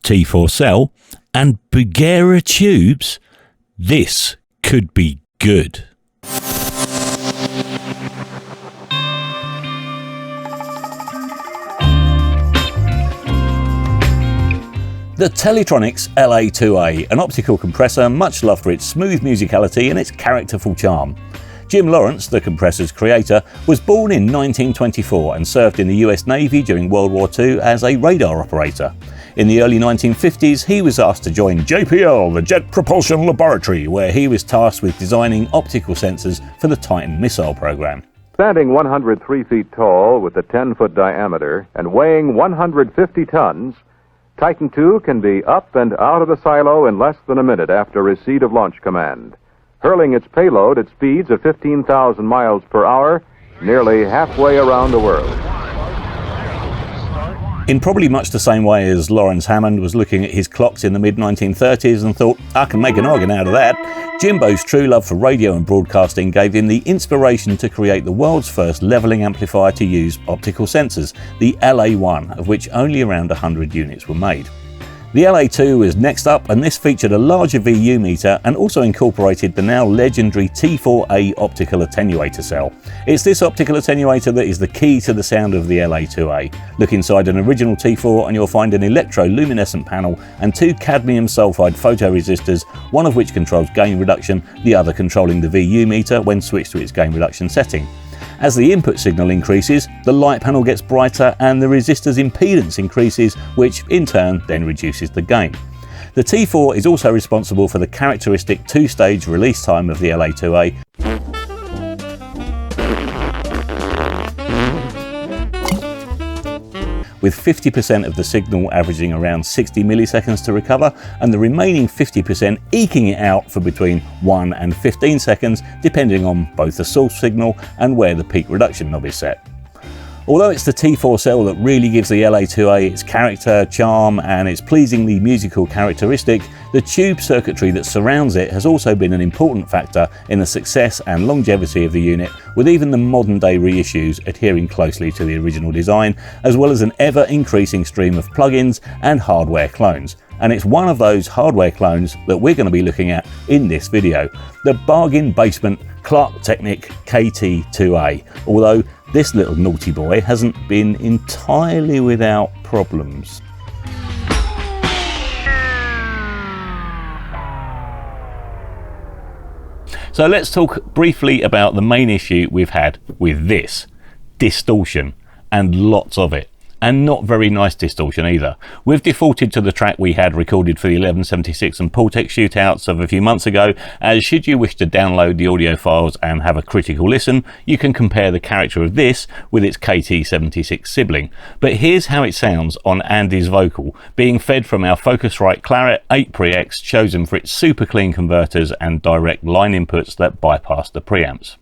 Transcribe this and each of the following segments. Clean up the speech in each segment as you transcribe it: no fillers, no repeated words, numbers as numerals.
T4 cell, and Bugera tubes, this could be good. The Teletronics LA-2A, an optical compressor much loved for its smooth musicality and its characterful charm. Jim Lawrence, the compressor's creator, was born in 1924 and served in the US Navy during World War II as a radar operator. In the early 1950s, he was asked to join JPL, the Jet Propulsion Laboratory, where he was tasked with designing optical sensors for the Titan missile program. Standing 103 feet tall with a 10-foot diameter and weighing 150 tons, Titan II can be up and out of the silo in less than a minute after receipt of launch command, hurling its payload at speeds of 15,000 miles per hour, nearly halfway around the world. In probably much the same way as Lawrence Hammond was looking at his clocks in the mid-1930s and thought, I can make an organ out of that, Jimbo's true love for radio and broadcasting gave him the inspiration to create the world's first levelling amplifier to use optical sensors, the LA-1, of which only around 100 units were made. The LA-2 was next up, and this featured a larger VU meter and also incorporated the now legendary T-4A optical attenuator cell. It's this optical attenuator that is the key to the sound of the LA-2A. Look inside an original T4 and you'll find an electroluminescent panel and two cadmium sulfide photoresistors, one of which controls gain reduction, the other controlling the VU meter when switched to its gain reduction setting. As the input signal increases, the light panel gets brighter and the resistor's impedance increases, which in turn then reduces the gain. The T4 is also responsible for the characteristic two-stage release time of the LA-2A, with 50% of the signal averaging around 60 milliseconds to recover, and the remaining 50% eking it out for between 1 and 15 seconds, depending on both the source signal and where the peak reduction knob is set. Although it's the T4 cell that really gives the LA-2A its character, charm and its pleasingly musical characteristic, the tube circuitry that surrounds it has also been an important factor in the success and longevity of the unit, with even the modern day reissues adhering closely to the original design, as well as an ever increasing stream of plugins and hardware clones. And it's one of those hardware clones that we're going to be looking at in this video, the bargain basement Klark Teknik KT-2A, although this little naughty boy hasn't been entirely without problems. So let's talk briefly about the main issue we've had with this, distortion, and lots of it. And not very nice distortion either. We've defaulted to the track we had recorded for the 1176 and Pultec shootouts of a few months ago, as should you wish to download the audio files and have a critical listen, you can compare the character of this with its KT-76 sibling. But here's how it sounds on Andy's vocal, being fed from our Focusrite Claret 8 preamps, chosen for its super clean converters and direct line inputs that bypass the preamps.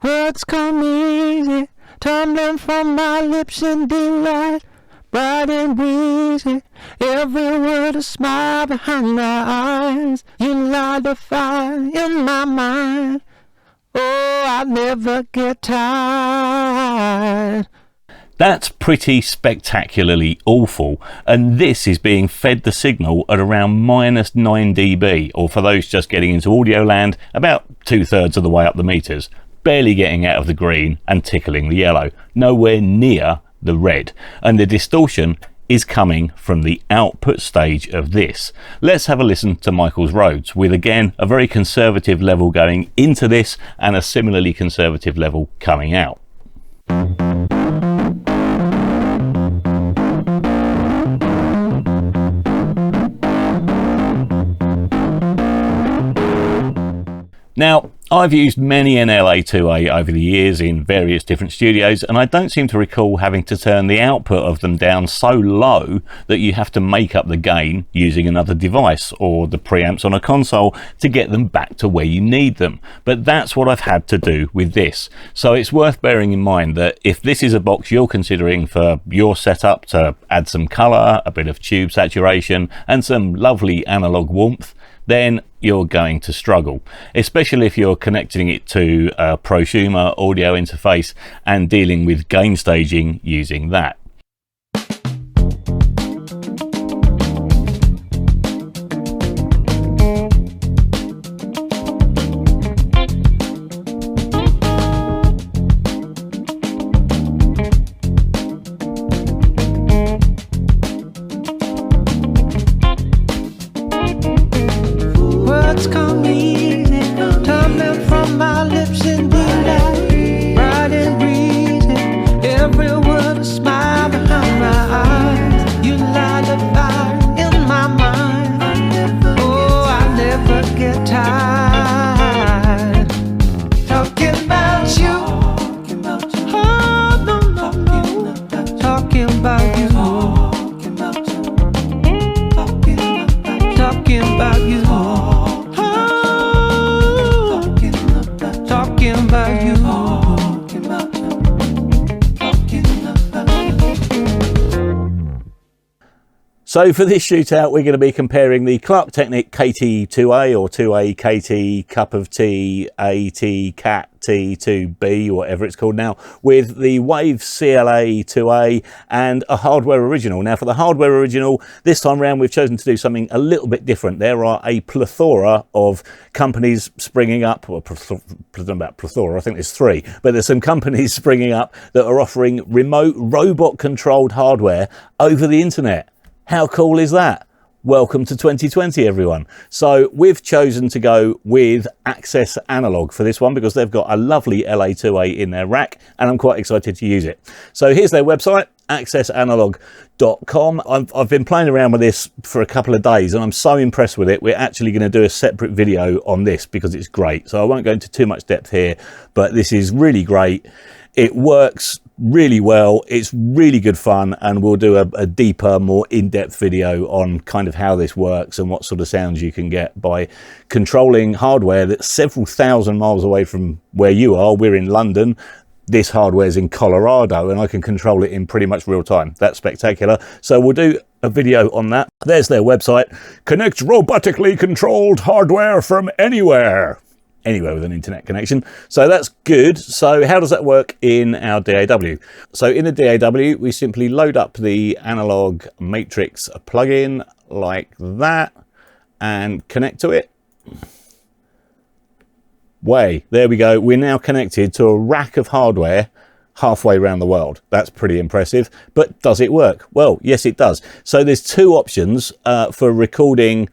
Words come easy, tumbling from my lips in delight, bright and breezy, every word a smile behind my eyes. You light the fire in my mind, oh, I never get tired. That's pretty spectacularly awful, and this is being fed the signal at around -9 dB, or for those just getting into audio land, about 2/3 of the way up the meters. Barely getting out of the green and tickling the yellow, nowhere near the red, and the distortion is coming from the output stage of this. Let's have a listen to Michael's Rhodes, with again a very conservative level going into this and a similarly conservative level coming out. Now, I've used many an LA-2A over the years in various different studios, and I don't seem to recall having to turn the output of them down so low that you have to make up the gain using another device or the preamps on a console to get them back to where you need them. But that's what I've had to do with this. So it's worth bearing in mind that if this is a box you're considering for your setup to add some colour, a bit of tube saturation and some lovely analog warmth, then you're going to struggle, especially if you're connecting it to a prosumer audio interface and dealing with gain staging using that. from my lips in delight, bright and breezy, every word a smile behind my eyes. You light a fire in my mind. Oh, I never get tired talking about you. Oh, no, no, no, talking about you. Talking about you. Talking about you. So for this shootout, we're going to be comparing the Klark Teknik KT-2A or 2A KT Cup of Tea AT KT-2B, whatever it's called now, with the Wave LA-2A and a hardware original. Now for the hardware original, this time around we've chosen to do something a little bit different. There are a plethora of companies springing up, or about plethora, I think there's 3, but there's some companies springing up that are offering remote robot controlled hardware over the internet. How cool is that? Welcome to 2020, everyone. So we've chosen to go with Access Analog for this one because they've got a lovely LA-2A in their rack and I'm quite excited to use it. So here's their website, accessanalog.com. I've been playing around with this for a couple of days and I'm so impressed with it. We're actually going to do a separate video on this because it's great. So I won't go into too much depth here, but this is really great. It works really well, it's really good fun, and we'll do a deeper, more in-depth video on kind of how this works and what sort of sounds you can get by controlling hardware that's several thousand miles away from where you are. We're in London, this hardware's in Colorado, and I can control it in pretty much real time. That's spectacular. So we'll do a video on that. There's their website. Connect robotically controlled hardware from anywhere with an internet connection. So that's good. So how does that work in our DAW? So in the DAW, we simply load up the Analog Matrix plugin like that and connect to it. There we go. We're now connected to a rack of hardware halfway around the world. That's pretty impressive. But does it work? Well, yes, it does. So there's 2 options for recording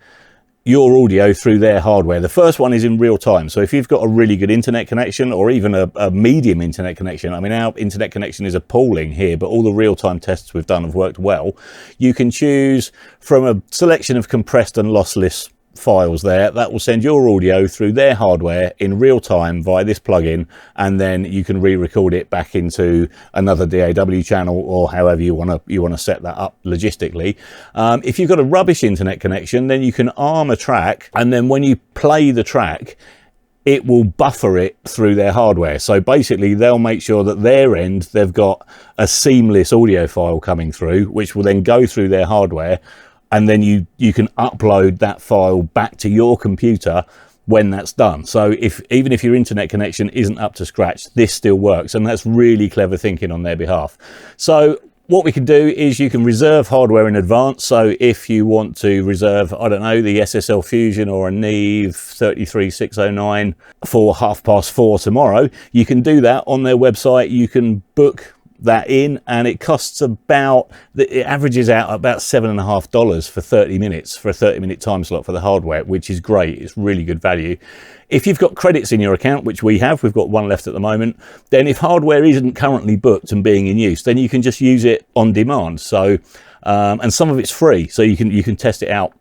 your audio through their hardware. The first one is in real time. So if you've got a really good internet connection or even a medium internet connection, I mean, our internet connection is appalling here, but all the real-time tests we've done have worked well. You can choose from a selection of compressed and lossless files there that will send your audio through their hardware in real time via this plugin, and then you can re-record it back into another DAW channel or however you want to set that up logistically. If you've got a rubbish internet connection, then you can arm a track, and then when you play the track it will buffer it through their hardware. So basically they'll make sure that their end they've got a seamless audio file coming through, which will then go through their hardware, and then you can upload that file back to your computer when that's done. So even if your internet connection isn't up to scratch, this still works, and that's really clever thinking on their behalf. So what we can do is you can reserve hardware in advance. So if you want to reserve, I don't know, the SSL Fusion or a Neve 33609 for 4:30 tomorrow, you can do that on their website. You can book that in, and it costs it averages out about $7.50 for 30 minutes for a 30-minute time slot for the hardware, which is great. It's really good value. If you've got credits in your account, which we've got 1 left at the moment, then if hardware isn't currently booked and being in use, then you can just use it on demand. So and some of it's free, so you can test it out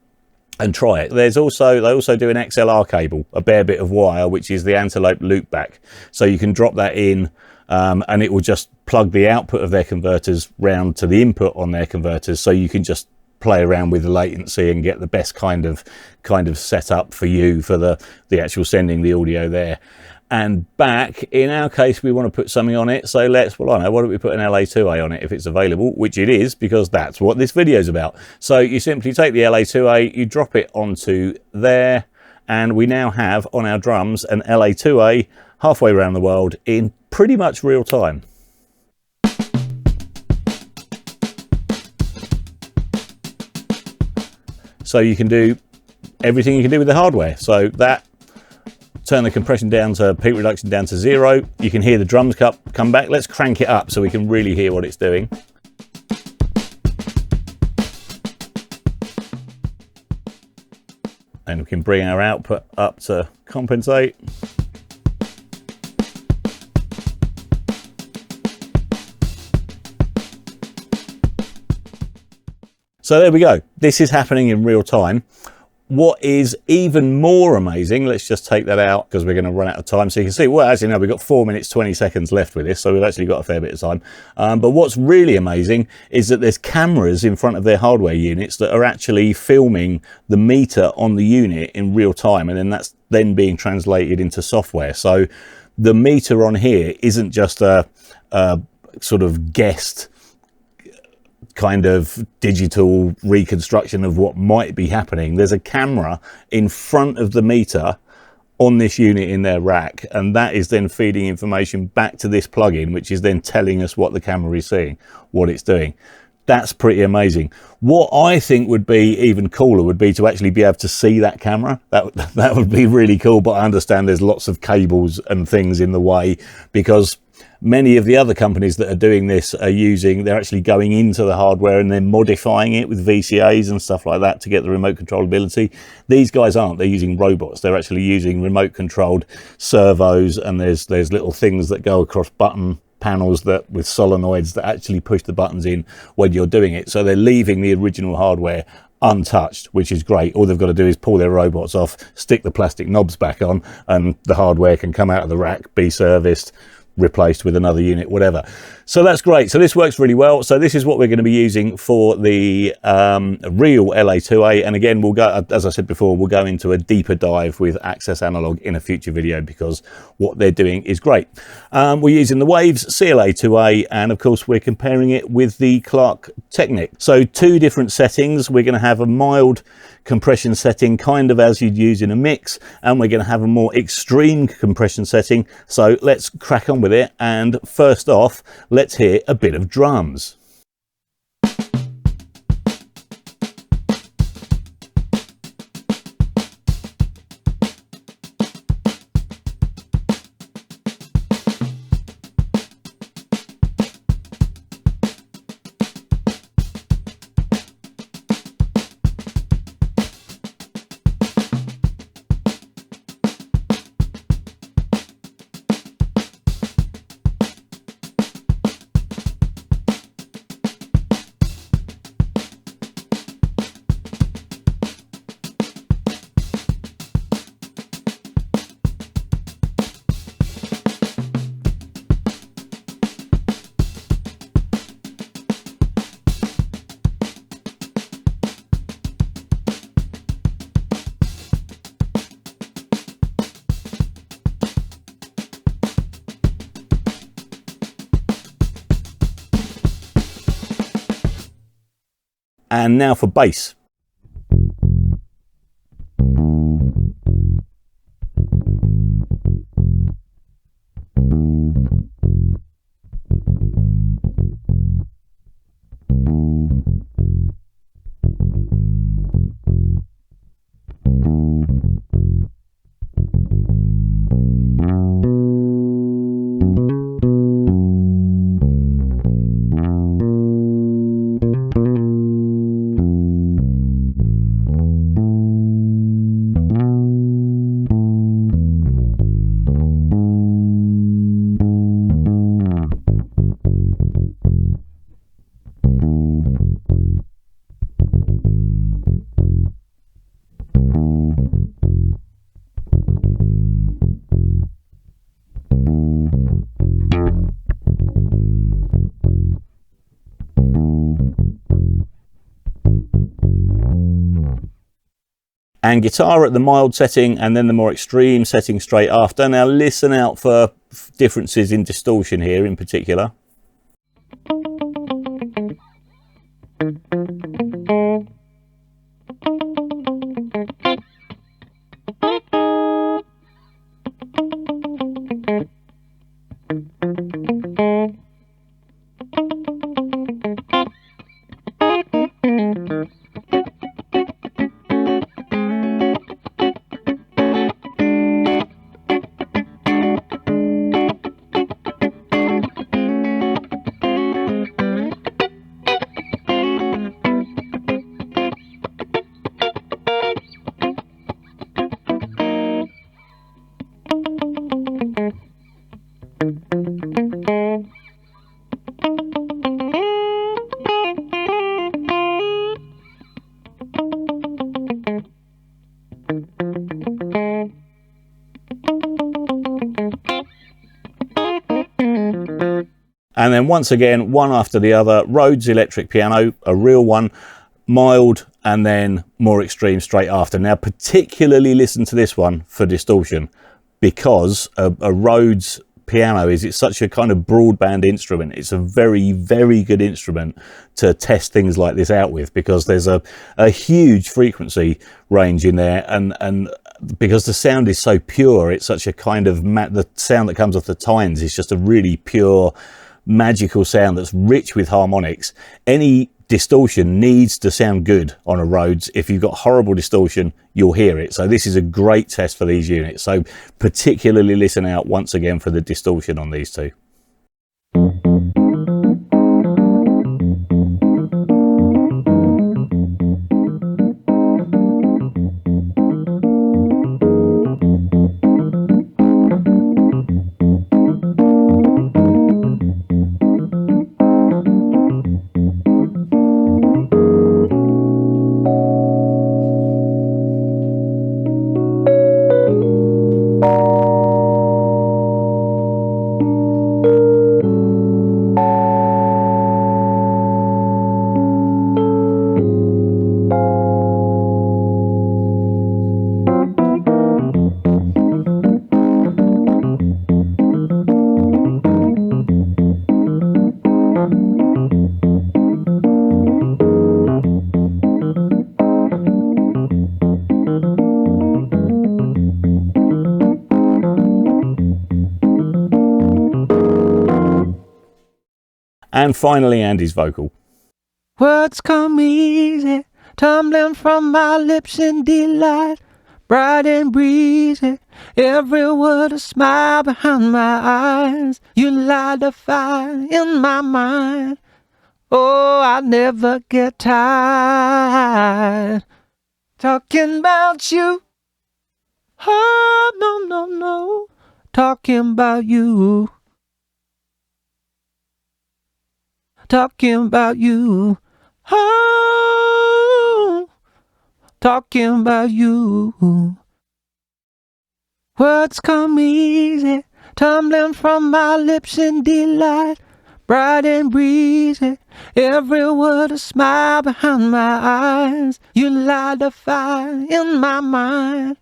and try it. They also do an XLR cable, a bare bit of wire, which is the Antelope loopback, so you can drop that in, and it will just plug the output of their converters round to the input on their converters, so you can just play around with the latency and get the best kind of setup for you for the actual sending the audio there and back. In our case, we want to put something on it, so why don't we put an LA-2A on it if it's available, which it is, because that's what this video is about. So you simply take the LA-2A, you drop it onto there, and we now have on our drums an LA-2A halfway around the world in pretty much real time. So you can do everything you can do with the hardware. So that, turn the compression down to peak reduction down to 0. You can hear the drums come back. Let's crank it up so we can really hear what it's doing. And we can bring our output up to compensate. So there we go. This is happening in real time. What is even more amazing, let's just take that out because we're going to run out of time. So you can see, well, as you know, we've got 4 minutes, 20 seconds left with this. So we've actually got a fair bit of time. But what's really amazing is that there's cameras in front of their hardware units that are actually filming the meter on the unit in real time. And then that's then being translated into software. So the meter on here isn't just a sort of guessed kind of digital reconstruction of what might be happening. There's a camera in front of the meter on this unit in their rack, and that is then feeding information back to this plugin, which is then telling us what the camera is seeing, what it's doing. That's pretty amazing. What I think would be even cooler would be to actually be able to see that camera. That would be really cool, but I understand there's lots of cables and things in the way, because many of the other companies that are doing this are they're actually going into the hardware and then modifying it with VCAs and stuff like that to get the remote controllability. These guys aren't. They're using robots. They're actually using remote controlled servos, and there's little things that go across button panels that with solenoids that actually push the buttons in when you're doing it. So they're leaving the original hardware untouched, which is great. All they've got to do is pull their robots off, stick the plastic knobs back on, and the hardware can come out of the rack, be serviced, replaced with another unit, whatever. So that's great. So this works really well. So this is what we're going to be using for the real LA-2A. And again, we'll go, as I said before, we'll go into a deeper dive with Access Analog in a future video, because what they're doing is great. We're using the Waves CLA-2A, and of course we're comparing it with the Klark Teknik. So two different settings. We're going to have a mild compression setting, kind of as you'd use in a mix, and we're going to have a more extreme compression setting. So let's crack on with it, and first off, let's hear a bit of drums. And now for bass. And guitar at the mild setting, and then the more extreme setting straight after. Now listen out for differences in distortion here in particular. And then once again, one after the other, Rhodes electric piano, a real one, mild, and then more extreme straight after. Now, particularly listen to this one for distortion, because a Rhodes piano it's such a kind of broadband instrument. It's a very, very good instrument to test things like this out with, because there's a huge frequency range in there, and because the sound is so pure, it's such a kind of the sound that comes off the tines is just a really pure, magical sound that's rich with harmonics. Any distortion needs to sound good on a Rhodes. If you've got horrible distortion, you'll hear it. So this is a great test for these units. So particularly listen out once again for the distortion on these two. And finally, Andy's vocal. Words come easy, tumbling from my lips in delight, bright and breezy, every word a smile behind my eyes. You light the fire in my mind, oh, I never get tired talking about you. Oh, no, no, no, talking about you. Talking about you, oh, talking about you. Words come easy, tumbling from my lips in delight, bright and breezy, every word a smile behind my eyes. You light the fire in my mind,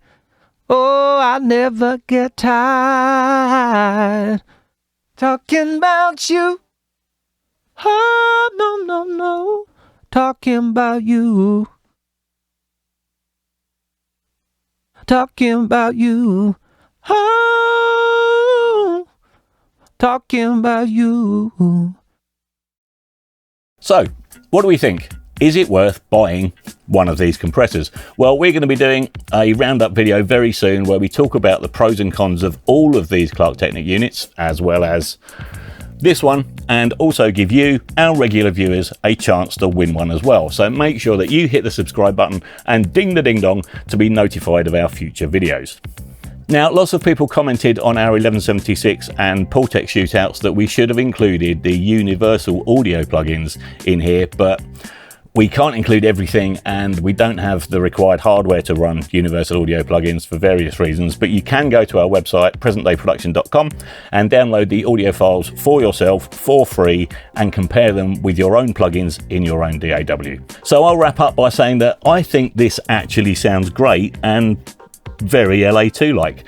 oh, I never get tired talking about you. Oh, no, no, no, talking about you. Talking about you. Oh, talking about you. So, what do we think? Is it worth buying one of these compressors? Well, we're going to be doing a roundup video very soon where we talk about the pros and cons of all of these Klark Teknik units, as well as this one, and also give you, our regular viewers, a chance to win one as well. So make sure that you hit the subscribe button and ding the ding dong to be notified of our future videos. Now, lots of people commented on our 1176 and Pultec shootouts that we should have included the universal audio plugins in here, but we can't include everything, and we don't have the required hardware to run universal audio plugins for various reasons. But you can go to our website, presentdayproduction.com, and download the audio files for yourself for free and compare them with your own plugins in your own DAW. So I'll wrap up by saying that I think this actually sounds great and very LA-2 like,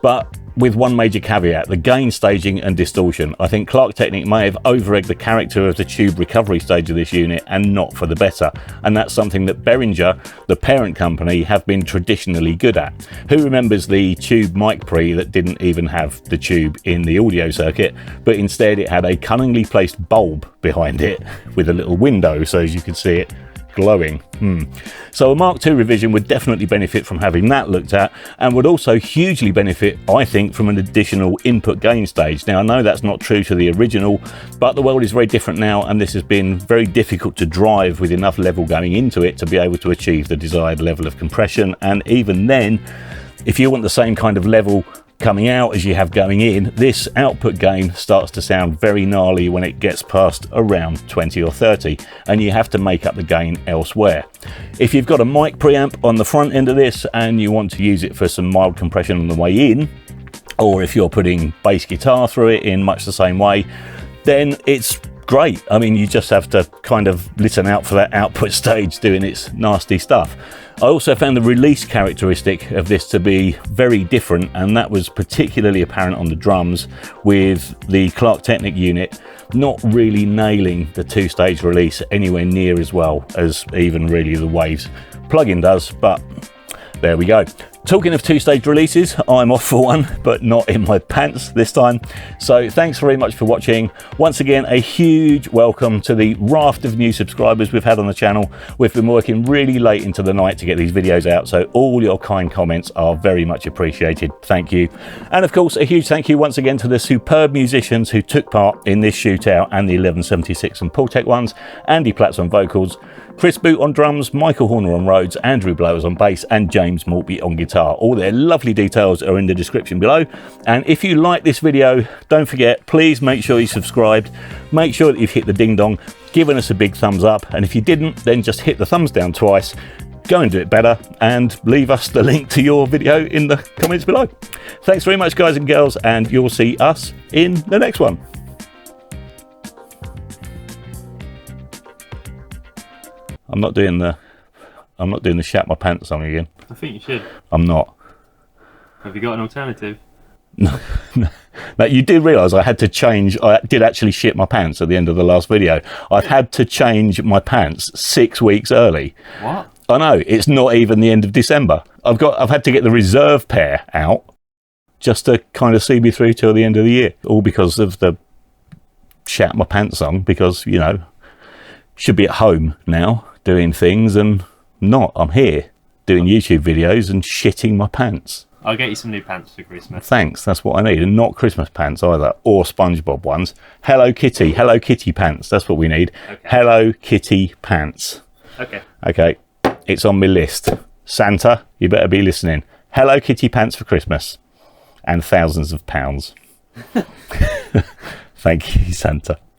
but with one major caveat: the gain staging and distortion. I think Klark Teknik may have over-egged the character of the tube recovery stage of this unit, and not for the better. And that's something that Behringer, the parent company, have been traditionally good at. Who remembers the tube mic pre that didn't even have the tube in the audio circuit, but instead it had a cunningly placed bulb behind it with a little window so as you could see it glowing. So a Mark II revision would definitely benefit from having that looked at, and would also hugely benefit, I think, from an additional input gain stage. Now, I know that's not true to the original, but the world is very different now, and this has been very difficult to drive with enough level going into it to be able to achieve the desired level of compression. And even then, if you want the same kind of level coming out as you have going in, this output gain starts to sound very gnarly when it gets past around 20 or 30, and you have to make up the gain elsewhere. If you've got a mic preamp on the front end of this and you want to use it for some mild compression on the way in, or if you're putting bass guitar through it in much the same way, then it's great. I mean, you just have to kind of listen out for that output stage doing its nasty stuff. I also found the release characteristic of this to be very different, and that was particularly apparent on the drums, with the Klark Teknik unit not really nailing the two-stage release anywhere near as well as even really the Waves plugin does, but there we go. Talking of two-stage releases, I'm off for one, but not in my pants this time. So thanks very much for watching. Once again, a huge welcome to the raft of new subscribers we've had on the channel. We've been working really late into the night to get these videos out, so all your kind comments are very much appreciated. Thank you. And of course, a huge thank you once again to the superb musicians who took part in this shootout and the 1176 and Paultec ones. Andy Platts on vocals, Chris Boot on drums, Michael Horner on Rhodes, Andrew Blowers on bass, and James Maltby on guitar. All their lovely details are in the description below. And if you like this video, don't forget, please make sure you subscribed. Make sure that you've hit the ding dong, given us a big thumbs up. And if you didn't, then just hit the thumbs down twice. Go and do it better, and leave us the link to your video in the comments below. Thanks very much, guys and girls, and you'll see us in the next one. I'm not doing the shat my pants song again. I think you should. I'm not. Have you got an alternative? No. Now, you did realise I had to change. I did actually shit my pants at the end of the last video. I've had to change my pants 6 weeks early. What? I know, it's not even the end of December. I've had to get the reserve pair out just to kind of see me through till the end of the year. All because of the shat my pants song, because, you know, should be at home now doing things, and not. I'm here doing YouTube videos and shitting my pants. I'll get you some new pants for Christmas. Thanks, that's what I need. And not Christmas pants either, or SpongeBob ones. Hello Kitty pants, that's what we need. Okay. Hello Kitty pants. Okay. Okay, it's on my list. Santa, you better be listening. Hello Kitty pants for Christmas. And thousands of pounds. Thank you, Santa.